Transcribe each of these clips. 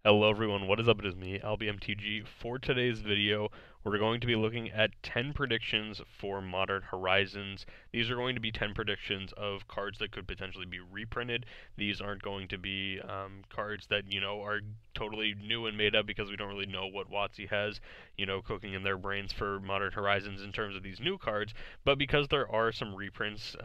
Hello everyone, what is up? It is me, AlbyMTG. For today's video, we're going to be looking at 10 predictions for Modern Horizons. These are going to be 10 predictions of cards that could potentially be reprinted. These aren't going to be cards that, are totally new and made up because we don't really know what WotC has, cooking in their brains for Modern Horizons in terms of these new cards, but because there are some reprints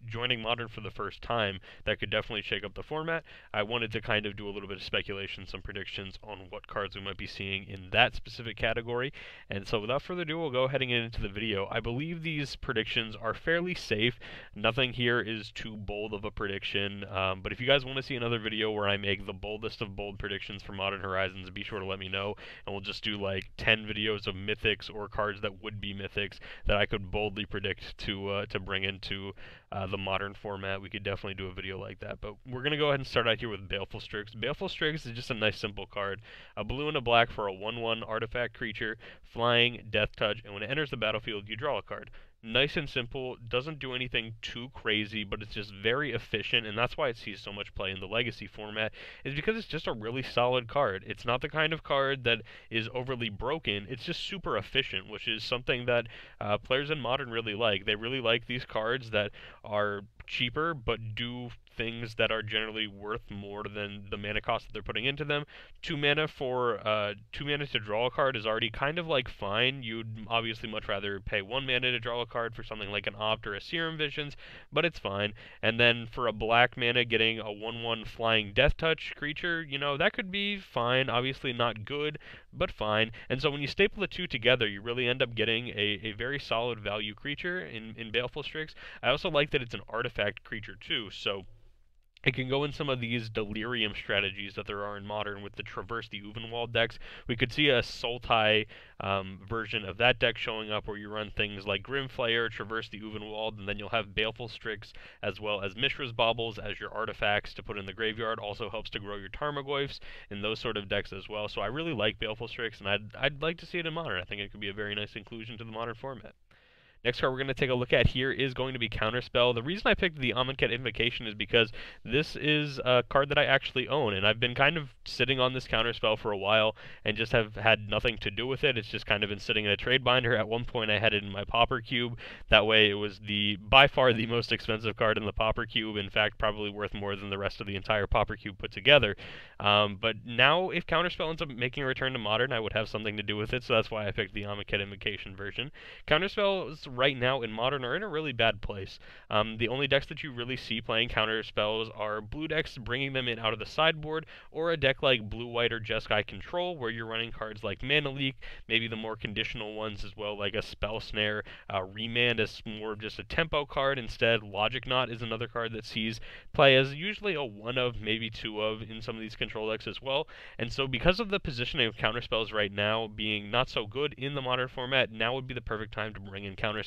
joining Modern for the first time that could definitely shake up the format, I wanted to kind of do a little bit of speculation, some predictions on what cards we might be seeing in that specific category. And so without further ado, we'll go ahead and get into the video. I believe these predictions are fairly safe. Nothing here is too bold of a prediction, but if you guys want to see another video where I make the boldest of bold predictions for Modern Horizons, be sure to let me know, and we'll just do like 10 videos of mythics or cards that would be mythics that I could boldly predict to bring into the Modern format. We could definitely do a video like that, but we're going to go ahead and start out here with Baleful Strix. Baleful Strix is just a nice simple card. A blue and a black for a 1/1 artifact creature, flying, death touch, and when it enters the battlefield, you draw a card. Nice and simple, doesn't do anything too crazy, but it's just very efficient, and that's why it sees so much play in the Legacy format, is because it's just a really solid card. It's not the kind of card that is overly broken, it's just super efficient, which is something that players in Modern really like. They really like these cards that are cheaper, but do things that are generally worth more than the mana cost that they're putting into them. 2 mana for 2 mana to draw a card is already kind of like fine. You'd obviously much rather pay 1 mana to draw a card for something like an Opt or a Serum Visions, but it's fine. And then for a black mana, getting a 1/1 flying death touch creature, that could be fine. Obviously not good, but fine. And so when you staple the two together, you really end up getting a very solid value creature in Baleful Strix. I also like that it's an artifact creature too, so it can go in some of these delirium strategies that there are in Modern with the Traverse the Uvenwald decks. We could see a Sultai version of that deck showing up where you run things like Grimflayer, Traverse the Uvenwald, and then you'll have Baleful Strix as well as Mishra's Baubles as your artifacts to put in the graveyard. Also helps to grow your Tarmogoyfs in those sort of decks as well. So I really like Baleful Strix, and I'd like to see it in Modern. I think it could be a very nice inclusion to the Modern format. Next card we're going to take a look at here is going to be Counterspell. The reason I picked the Amonkhet Invocation is because this is a card that I actually own, and I've been kind of sitting on this Counterspell for a while and just have had nothing to do with it. It's just kind of been sitting in a trade binder. At one point I had it in my Pauper Cube. That way it was by far the most expensive card in the Pauper Cube. In fact, probably worth more than the rest of the entire Pauper Cube put together. But now if Counterspell ends up making a return to Modern, I would have something to do with it, so that's why I picked the Amonkhet Invocation version. Counterspells right now in Modern are in a really bad place. The only decks that you really see playing Counterspells are blue decks bringing them in out of the sideboard, or a deck like Blue-White or Jeskai Control, where you're running cards like Mana Leak, maybe the more conditional ones as well, like a Spell Snare. Remand is more of just a tempo card. Instead, Logic Knot is another card that sees play as usually a 1 of, maybe 2 of in some of these control decks as well. And so because of the positioning of Counterspells right now being not so good in the Modern format, now would be the perfect time to bring in Counterspell.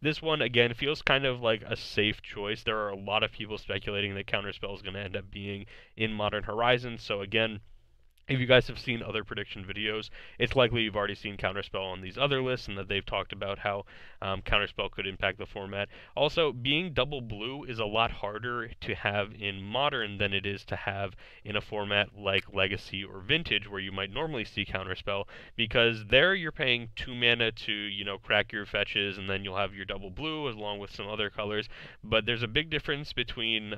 This one, again, feels kind of like a safe choice. There are a lot of people speculating that Counterspell is going to end up being in Modern Horizons, so again, if you guys have seen other prediction videos, it's likely you've already seen Counterspell on these other lists and that they've talked about how Counterspell could impact the format. Also, being double blue is a lot harder to have in Modern than it is to have in a format like Legacy or Vintage, where you might normally see Counterspell, because there you're paying 2 mana to, crack your fetches, and then you'll have your double blue along with some other colors. But there's a big difference between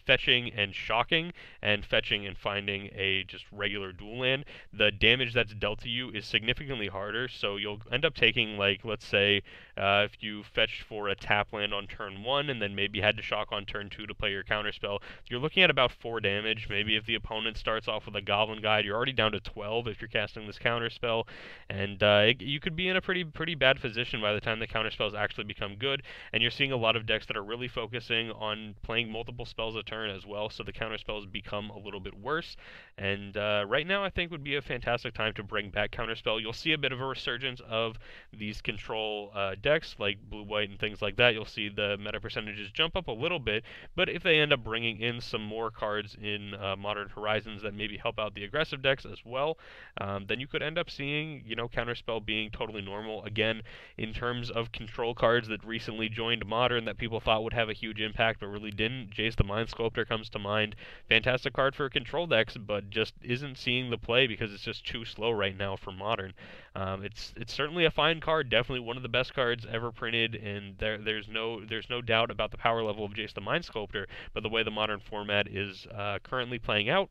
fetching and shocking, and fetching and finding a just regular dual land. The damage that's dealt to you is significantly harder, so you'll end up taking, like, let's say, if you fetched for a tap land on turn 1 and then maybe had to shock on turn 2 to play your Counterspell, you're looking at about 4 damage. Maybe if the opponent starts off with a Goblin Guide, you're already down to 12 if you're casting this Counterspell, and you could be in a pretty bad position by the time the Counterspells actually become good, and you're seeing a lot of decks that are really focusing on playing multiple spells a turn as well, so the Counterspells become a little bit worse, and right now I think would be a fantastic time to bring back Counterspell. You'll see a bit of a resurgence of these control decks like Blue-White and things like that. You'll see the meta percentages jump up a little bit, but if they end up bringing in some more cards in Modern Horizons that maybe help out the aggressive decks as well, then you could end up seeing, Counterspell being totally normal. Again, in terms of control cards that recently joined Modern that people thought would have a huge impact but really didn't, Jace the Mind Sculptor comes to mind. Fantastic card for control decks, but just isn't isn't seeing the play because it's just too slow right now for Modern. It's certainly a fine card, definitely one of the best cards ever printed, and there's no doubt about the power level of Jace the Mind Sculptor. But the way the Modern format is currently playing out,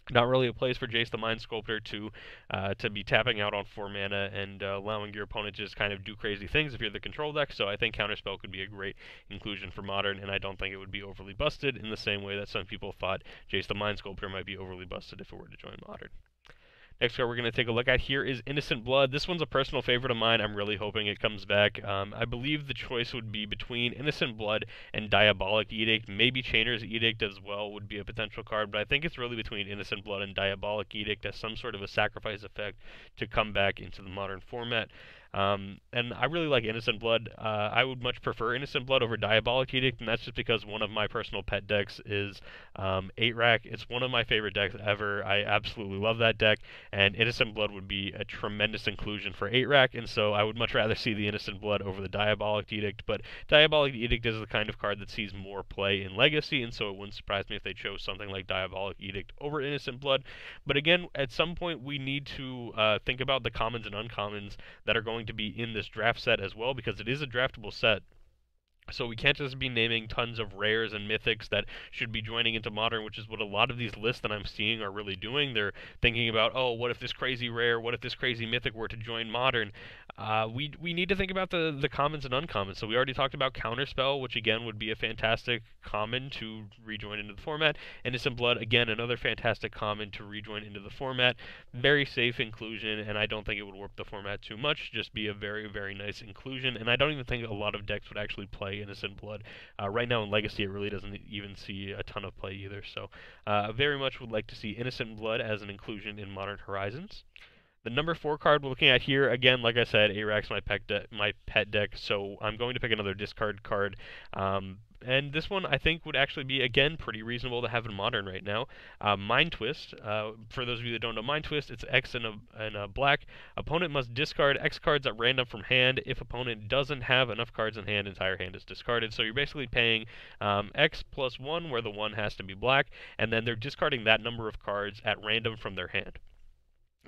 not really a place for Jace the Mind Sculptor to be tapping out on 4 mana and allowing your opponent to just kind of do crazy things if you're the control deck. So I think Counterspell could be a great inclusion for Modern, and I don't think it would be overly busted in the same way that some people thought Jace the Mind Sculptor might be overly busted if it were to join Modern. Next card we're going to take a look at here is Innocent Blood. This one's a personal favorite of mine. I'm really hoping it comes back. I believe the choice would be between Innocent Blood and Diabolic Edict. Maybe Chainer's Edict as well would be a potential card, but I think it's really between Innocent Blood and Diabolic Edict as some sort of a sacrifice effect to come back into the Modern format. And I really like Innocent Blood. I would much prefer Innocent Blood over Diabolic Edict, and that's just because one of my personal pet decks is 8-Rack. It's one of my favorite decks ever. I absolutely love that deck, and Innocent Blood would be a tremendous inclusion for 8-Rack, and so I would much rather see the Innocent Blood over the Diabolic Edict, but Diabolic Edict is the kind of card that sees more play in Legacy, and so it wouldn't surprise me if they chose something like Diabolic Edict over Innocent Blood. But again, at some point we need to think about the commons and uncommons that are going to be in this draft set as well, because it is a draftable set. So we can't just be naming tons of rares and mythics that should be joining into Modern, which is what a lot of these lists that I'm seeing are really doing. They're thinking about, oh, what if this crazy rare, what if this crazy mythic were to join Modern? We need to think about the commons and uncommons. So we already talked about Counterspell, which again would be a fantastic common to rejoin into the format. Innocent Blood, again, another fantastic common to rejoin into the format. Very safe inclusion, and I don't think it would warp the format too much. Just be a very, very nice inclusion, and I don't even think a lot of decks would actually play Innocent Blood. Right now in Legacy, it really doesn't even see a ton of play either. So very much would like to see Innocent Blood as an inclusion in Modern Horizons. The number 4 card we're looking at here, again, like I said, A-Rack's my pet deck, so I'm going to pick another discard card. And this one, I think, would actually be, again, pretty reasonable to have in Modern right now. Mind Twist. For those of you that don't know Mind Twist, it's X and a black. Opponent must discard X cards at random from hand. If opponent doesn't have enough cards in hand, entire hand is discarded. So you're basically paying X plus 1, where the 1 has to be black, and then they're discarding that number of cards at random from their hand.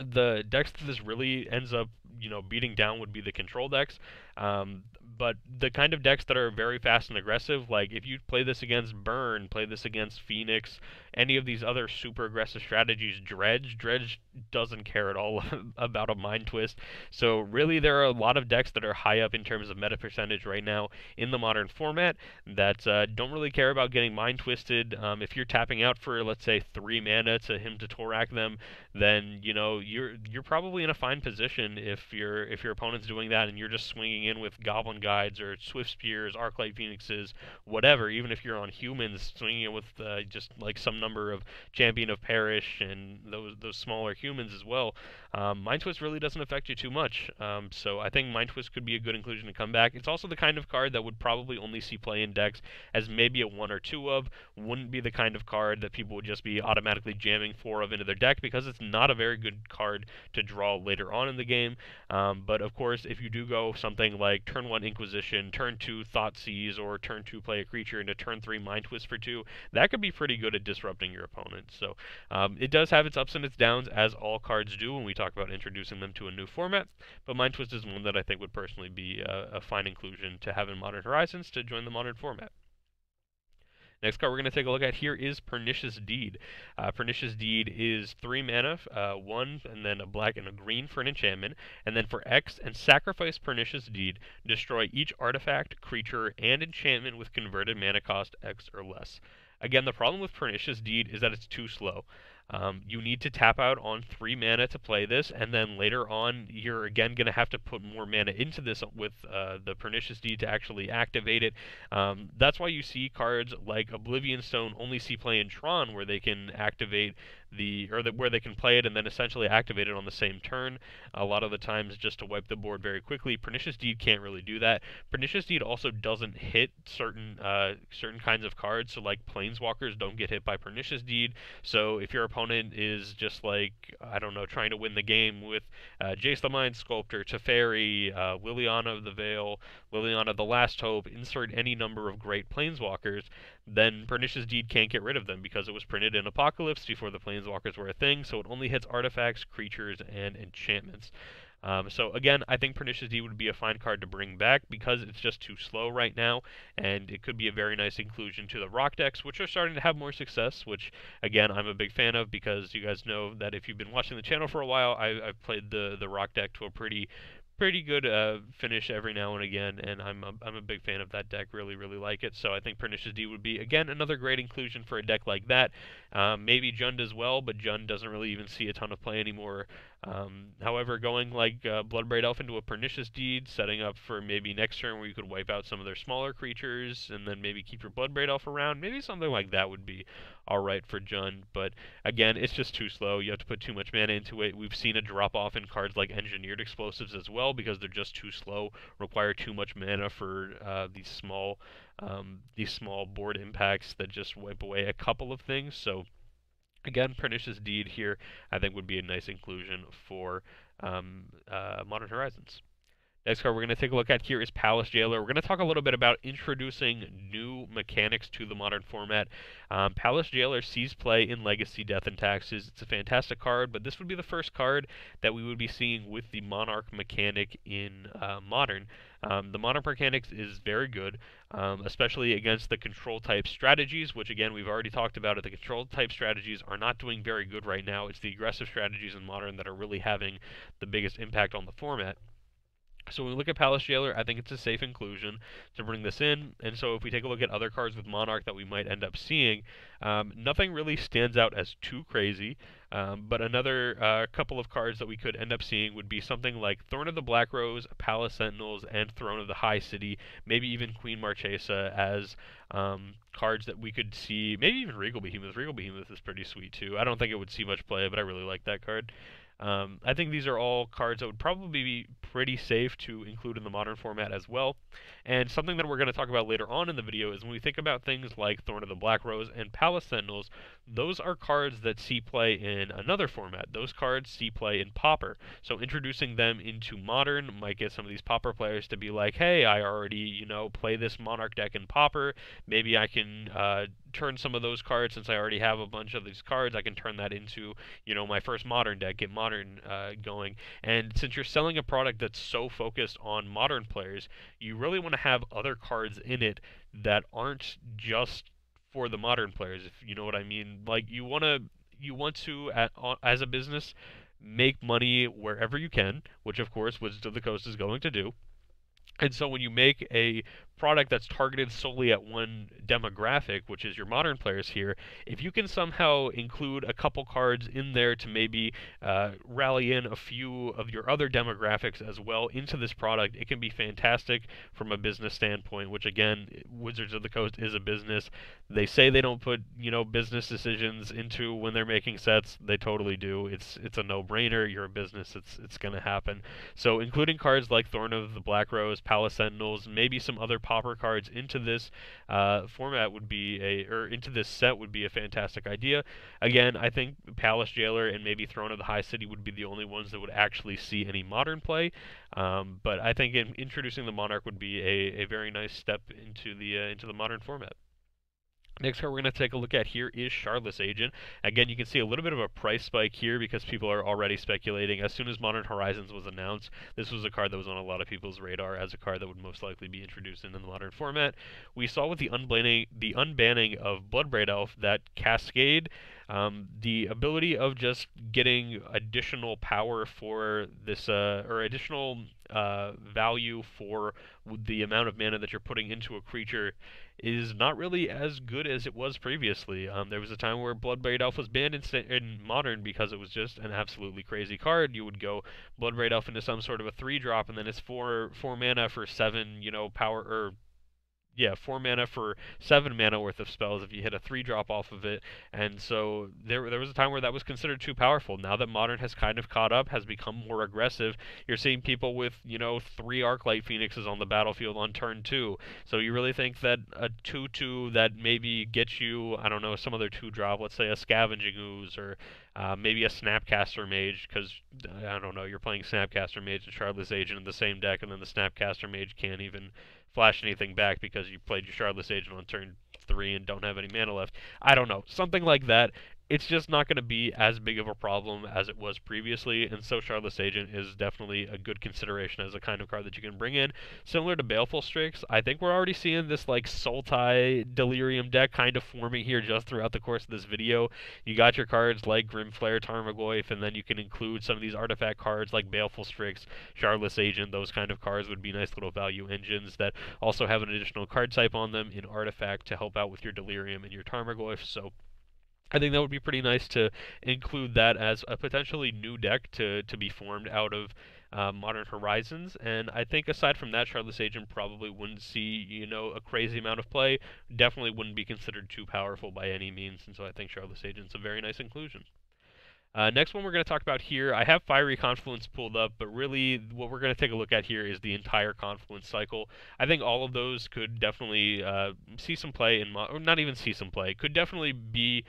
The decks that this really ends up, beating down would be the control decks. But the kind of decks that are very fast and aggressive, like if you play this against Burn, play this against Phoenix, any of these other super aggressive strategies, Dredge doesn't care at all about a Mind Twist. So really there are a lot of decks that are high up in terms of meta percentage right now in the Modern format that don't really care about getting Mind Twisted. If you're tapping out for, let's say, 3 mana to him to Torak them, then you're probably in a fine position if your opponent's doing that and you're just swinging in with Goblin Guides or Swift Spears, Arclight Phoenixes, whatever. Even if you're on humans, swinging it with just like some number of Champion of Perish and those smaller humans as well. Mind Twist really doesn't affect you too much. So I think Mind Twist could be a good inclusion to come back. It's also the kind of card that would probably only see play in decks as maybe a 1 or 2 of. Wouldn't be the kind of card that people would just be automatically jamming 4 of into their deck, because it's not a very good card to draw later on in the game. But of course, if you do go something like turn 1 Inquisition, turn 2 Thoughtseize, or turn 2 play a creature into turn 3 Mind Twist for 2, that could be pretty good at disrupting your opponent. So it does have its ups and its downs, as all cards do when we talk about introducing them to a new format, but Mind Twist is one that I think would personally be a fine inclusion to have in Modern Horizons to join the Modern format. Next card we're going to take a look at here is Pernicious Deed. Pernicious Deed is 3 mana, 1 and then a black and a green for an enchantment, and then for X, and sacrifice Pernicious Deed, destroy each artifact, creature, and enchantment with converted mana cost X or less. Again, the problem with Pernicious Deed is that it's too slow. You need to tap out on 3 mana to play this, and then later on you're again going to have to put more mana into this with the Pernicious Deed to actually activate it. That's why you see cards like Oblivion Stone only see play in Tron, where they can activate where they can play it and then essentially activate it on the same turn. A lot of the times just to wipe the board very quickly. Pernicious Deed can't really do that. Pernicious Deed also doesn't hit certain kinds of cards, so like Planeswalkers don't get hit by Pernicious Deed. So if your opponent is just like, I don't know, trying to win the game with Jace the Mind Sculptor, Teferi, Liliana of the Veil, Liliana the Last Hope, insert any number of great Planeswalkers, then Pernicious Deed can't get rid of them because it was printed in Apocalypse before the Planeswalkers were a thing, so it only hits artifacts, creatures, and enchantments. So again, I think Pernicious Deed would be a fine card to bring back because it's just too slow right now, and it could be a very nice inclusion to the rock decks, which are starting to have more success, which again, I'm a big fan of because you guys know that if you've been watching the channel for a while, I've played the rock deck to a pretty good finish every now and again, and I'm a big fan of that deck. Really like it. So I think Pernicious Deed would be again another great inclusion for a deck like that. Maybe Jund as well, but Jund doesn't really even see a ton of play anymore. However, going like Bloodbraid Elf into a Pernicious Deed, setting up for maybe next turn where you could wipe out some of their smaller creatures, and then maybe keep your Bloodbraid Elf around, maybe something like that would be alright for Jund. But again, it's just too slow. You have to put too much mana into it. We've seen a drop off in cards like Engineered Explosives as well because they're just too slow, require too much mana for these small board impacts that just wipe away a couple of things. So again, Pernicious Deed here, I think, would be a nice inclusion for Modern Horizons. Next card we're going to take a look at here is Palace Jailer. We're going to talk a little bit about introducing new mechanics to the Modern format. Palace Jailer sees play in Legacy, Death, and Taxes. It's a fantastic card, but this would be the first card that we would be seeing with the Monarch mechanic in Modern. The Monarch mechanics is very good, especially against the control type strategies, which again we've already talked about it. The control type strategies are not doing very good right now. It's the aggressive strategies in Modern that are really having the biggest impact on the format. So when we look at Palace Jailer, I think it's a safe inclusion to bring this in. And so if we take a look at other cards with Monarch that we might end up seeing, nothing really stands out as too crazy. But another couple of cards that we could end up seeing would be something like Thorn of the Black Rose, Palace Sentinels, and Throne of the High City, maybe even Queen Marchesa as cards that we could see, maybe even Regal Behemoth. Regal Behemoth is pretty sweet too. I don't think it would see much play, but I really like that card. I think these are all cards that would probably be pretty safe to include in the Modern format as well. And something that we're going to talk about later on in the video is when we think about things like Thorn of the Black Rose and Palace Sentinels, those are cards that see play in another format. Those cards see play in Pauper. So introducing them into Modern might get some of these Pauper players to be like, hey, I already, play this Monarch deck in Pauper. Maybe I can turn some of those cards, since I already have a bunch of these cards, I can turn that into, my first Modern deck, get Modern going. And since you're selling a product that's so focused on Modern players, you really want to have other cards in it that aren't just for the Modern players, if you know what I mean. Like, you want to, as a business, make money wherever you can, which of course Wizards of the Coast is going to do. And so when you make a product that's targeted solely at one demographic, which is your Modern players here, if you can somehow include a couple cards in there to maybe rally in a few of your other demographics as well into this product, it can be fantastic from a business standpoint, which again, Wizards of the Coast is a business. They say they don't put, business decisions into when they're making sets. They totally do. It's a no-brainer. You're a business. It's going to happen. So including cards like Thorn of the Black Rose, Palace Sentinels, maybe some other Pauper cards into this format would be into this set would be a fantastic idea. Again, I think Palace Jailer and maybe Throne of the High City would be the only ones that would actually see any Modern play. But I think introducing the Monarch would be a very nice step into the Modern format. Next card we're going to take a look at here is Shardless Agent. Again, you can see a little bit of a price spike here because people are already speculating. As soon as Modern Horizons was announced, this was a card that was on a lot of people's radar as a card that would most likely be introduced into the Modern format. We saw with the unbanning of Bloodbraid Elf that Cascade, the ability of just getting additional power for this, or additional value for the amount of mana that you're putting into a creature, is not really as good as it was previously. There was a time where Bloodbraid Elf was banned in Modern because it was just an absolutely crazy card. You would go Bloodbraid Elf into some sort of a 3-drop, and then it's 4 mana for 7, power, or 4 mana for 7 mana worth of spells if you hit a 3-drop off of it. And so there was a time where that was considered too powerful. Now that Modern has kind of caught up, has become more aggressive, you're seeing people with, 3 Arclight Phoenixes on the battlefield on turn 2. So you really think that a 2/2 that maybe gets you, I don't know, some other 2-drop, let's say a Scavenging Ooze, or maybe a Snapcaster Mage, because, I don't know, you're playing Snapcaster Mage and Shardless Agent in the same deck, and then the Snapcaster Mage can't even flash anything back because you played your Shardless Agent on turn cost 3 and don't have any mana left. I don't know, something like that. It's just not going to be as big of a problem as it was previously, and so Shardless Agent is definitely a good consideration as a kind of card that you can bring in. Similar to Baleful Strix, I think we're already seeing this like Sultai Delirium deck kind of forming here just throughout the course of this video. You got your cards like Grimflare, Tarmogoyf, and then you can include some of these artifact cards like Baleful Strix, Shardless Agent. Those kind of cards would be nice little value engines that also have an additional card type on them in artifact to help out with your Delirium and your Tarmogoyf. So I think that would be pretty nice to include that as a potentially new deck to be formed out of Modern Horizons. And I think aside from that, Shardless Agent probably wouldn't see, you know, a crazy amount of play. Definitely wouldn't be considered too powerful by any means, and so I think Shardless Agent's a very nice inclusion. Next one we're going to talk about here, I have Fiery Confluence pulled up, but really what we're going to take a look at here is the entire Confluence cycle. I think all of those could definitely see some play in, or not even see some play, could definitely be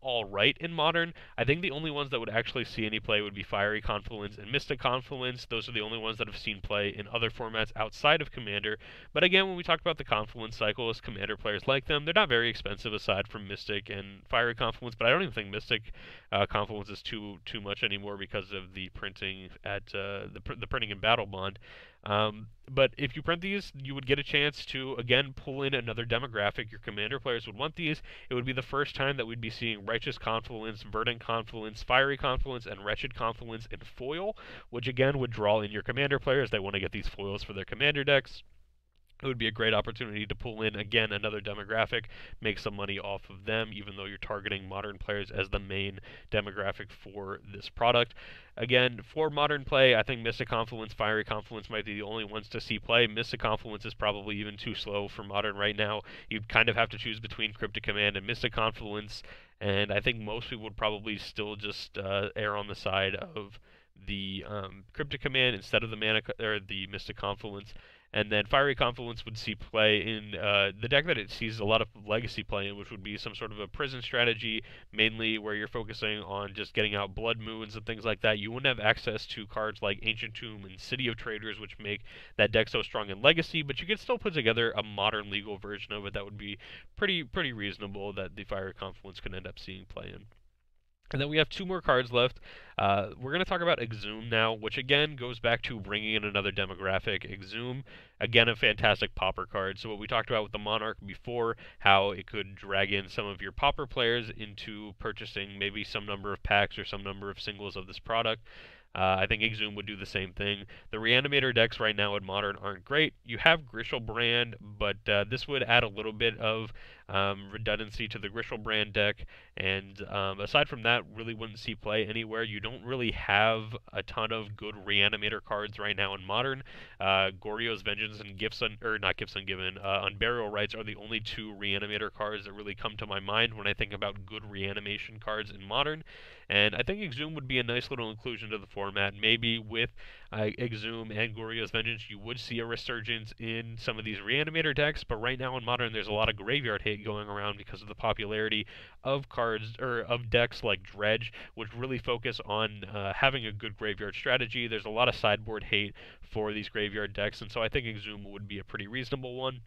alright in Modern. I think the only ones that would actually see any play would be Fiery Confluence and Mystic Confluence. Those are the only ones that have seen play in other formats outside of Commander. But again, when we talk about the Confluence cycle, as Commander players like them, they're not very expensive aside from Mystic and Fiery Confluence, but I don't even think Mystic Confluence is too much anymore because of the printing at the printing in Battle Bond. But if you print these, you would get a chance to, again, pull in another demographic. Your Commander players would want these. It would be the first time that we'd be seeing Righteous Confluence, Verdant Confluence, Fiery Confluence, and Wretched Confluence in foil, which again would draw in your Commander players. They want to get these foils for their Commander decks. It would be a great opportunity to pull in, again, another demographic, make some money off of them, even though you're targeting Modern players as the main demographic for this product. Again, for Modern play, I think Mystic Confluence, Fiery Confluence might be the only ones to see play. Mystic Confluence is probably even too slow for Modern right now. You'd kind of have to choose between Cryptic Command and Mystic Confluence, and I think most people would probably still just err on the side of the Cryptic Command instead of the the Mystic Confluence. And then Fiery Confluence would see play in the deck that it sees a lot of legacy play in, which would be some sort of a prison strategy, mainly where you're focusing on just getting out Blood Moons and things like that. You wouldn't have access to cards like Ancient Tomb and City of Traders, which make that deck so strong in legacy, but you could still put together a modern legal version of it that would be pretty reasonable that the Fiery Confluence could end up seeing play in. And then we have two more cards left. We're going to talk about Exhume now, which again goes back to bringing in another demographic. Exhume, again, a fantastic Pauper card. So what we talked about with the Monarch before, how it could drag in some of your Pauper players into purchasing maybe some number of packs or some number of singles of this product. I think Exhume would do the same thing. The Reanimator decks right now in Modern aren't great. You have Griselbrand, but this would add a little bit of redundancy to the Griselbrand deck, and aside from that, really wouldn't see play anywhere. You don't really have a ton of good Reanimator cards right now in Modern. Goryo's Vengeance and Unburial Rites are the only two Reanimator cards that really come to my mind when I think about good reanimation cards in Modern. And I think Exhume would be a nice little inclusion to the format. Maybe with Exhume and Goryo's Vengeance, you would see a resurgence in some of these Reanimator decks, but right now in Modern, there's a lot of graveyard hate going around because of the popularity of cards, or of decks like Dredge, which really focus on having a good graveyard strategy. There's a lot of sideboard hate for these graveyard decks, and so I think Exhume would be a pretty reasonable one.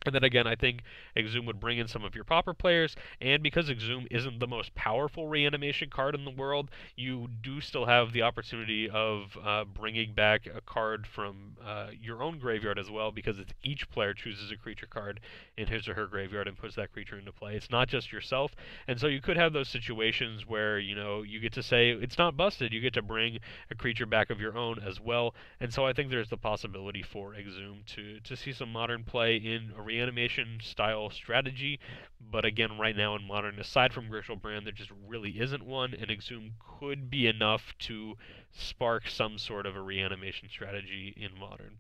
And then again, I think Exhume would bring in some of your Pauper players, and because Exhume isn't the most powerful reanimation card in the world, you do still have the opportunity of bringing back a card from your own graveyard as well, because it's each player chooses a creature card in his or her graveyard and puts that creature into play. It's not just yourself, and so you could have those situations where, you know, you get to say, it's not busted, you get to bring a creature back of your own as well, and so I think there's the possibility for Exhume to see some Modern play in a reanimation style strategy, but again, right now in Modern, aside from Griselbrand, there just really isn't one, and Exhume could be enough to spark some sort of a reanimation strategy in Modern.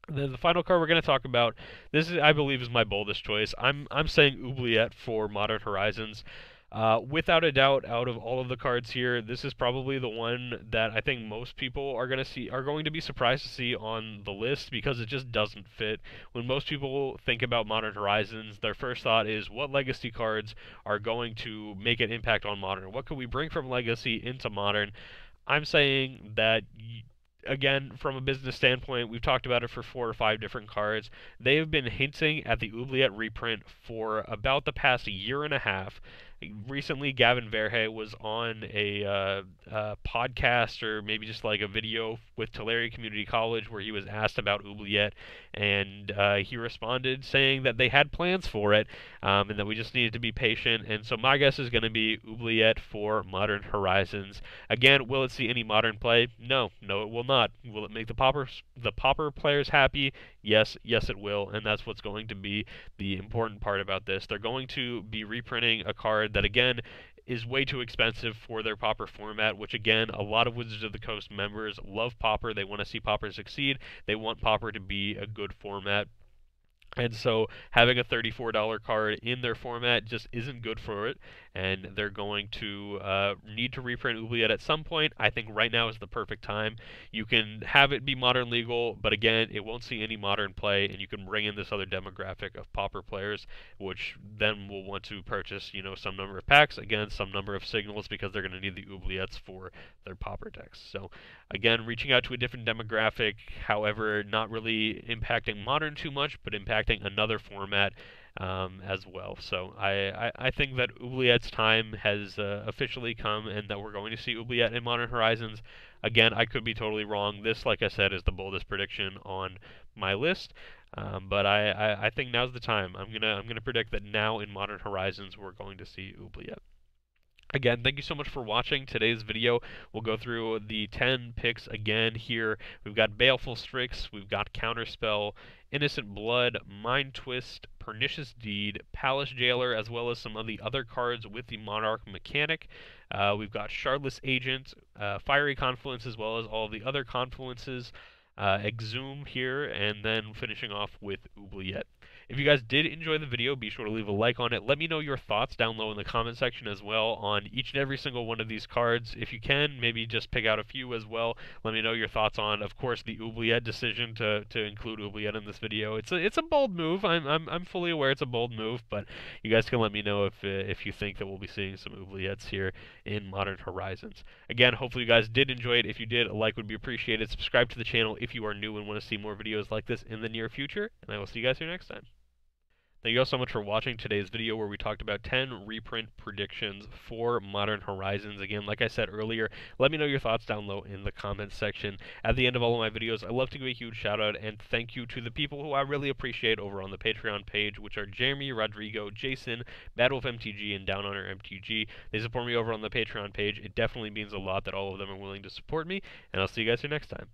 And then the final card we're going to talk about, this is, I believe, is my boldest choice. I'm saying Oubliette for Modern Horizons. Without a doubt, out of all of the cards here, this is probably the one that I think most people are going to be surprised to see on the list, because it just doesn't fit. When most people think about Modern Horizons, their first thought is, what legacy cards are going to make an impact on Modern? What can we bring from Legacy into Modern? I'm saying that again, from a business standpoint, we've talked about it for 4 or 5 different cards. They have been hinting at the Oubliette reprint for about the past year and a half. Recently, Gavin Verhey was on a podcast, or maybe just like a video with Tulare Community College, where he was asked about Oubliette, and he responded saying that they had plans for it, and that we just needed to be patient. And so my guess is going to be Oubliette for Modern Horizons. Again, will it see any modern play? No, no, it will not. Will it make the Pauper players happy? Yes, yes, it will, and that's what's going to be the important part about this. They're going to be reprinting a card that, again, is way too expensive for their Pauper format, which, again, a lot of Wizards of the Coast members love Pauper. They want to see Pauper succeed. They want Pauper to be a good format. And so having a $34 card in their format just isn't good for it, and they're going to need to reprint Oubliette at some point. I think right now is the perfect time. You can have it be modern legal, but again, it won't see any modern play, and you can bring in this other demographic of Pauper players, which then will want to purchase, some number of packs, again, some number of signals, because they're going to need the Oubliettes for their Pauper decks. So again, reaching out to a different demographic, however, not really impacting modern too much, but impacting another format as well. So I think that Oubliette's time has officially come, and that we're going to see Oubliette in Modern Horizons. Again, I could be totally wrong. This, like I said, is the boldest prediction on my list. But I think now's the time. I'm gonna predict that now in Modern Horizons we're going to see Oubliette. Again, thank you so much for watching today's video. We'll go through the 10 picks again here. We've got Baleful Strix, we've got Counterspell, Innocent Blood, Mind Twist, Pernicious Deed, Palace Jailer, as well as some of the other cards with the Monarch mechanic. We've got Shardless Agent, Fiery Confluence, as well as all the other Confluences, Exhume here, and then finishing off with Oubliette. If you guys did enjoy the video, be sure to leave a like on it. Let me know your thoughts down low in the comment section as well on each and every single one of these cards. If you can, maybe just pick out a few as well. Let me know your thoughts on, of course, the Oubliette decision to include Oubliette in this video. It's a bold move. I'm fully aware it's a bold move, but you guys can let me know if you think that we'll be seeing some Oubliettes here in Modern Horizons. Again, hopefully you guys did enjoy it. If you did, a like would be appreciated. Subscribe to the channel if you are new and want to see more videos like this in the near future, and I will see you guys here next time. Thank you all so much for watching today's video, where we talked about 10 reprint predictions for Modern Horizons. Again, like I said earlier, let me know your thoughts down low in the comments section. At the end of all of my videos, I love to give a huge shout out and thank you to the people who I really appreciate over on the Patreon page, which are Jeremy, Rodrigo, Jason, MTG, and Down Under MTG. They support me over on the Patreon page. It definitely means a lot that all of them are willing to support me, and I'll see you guys here next time.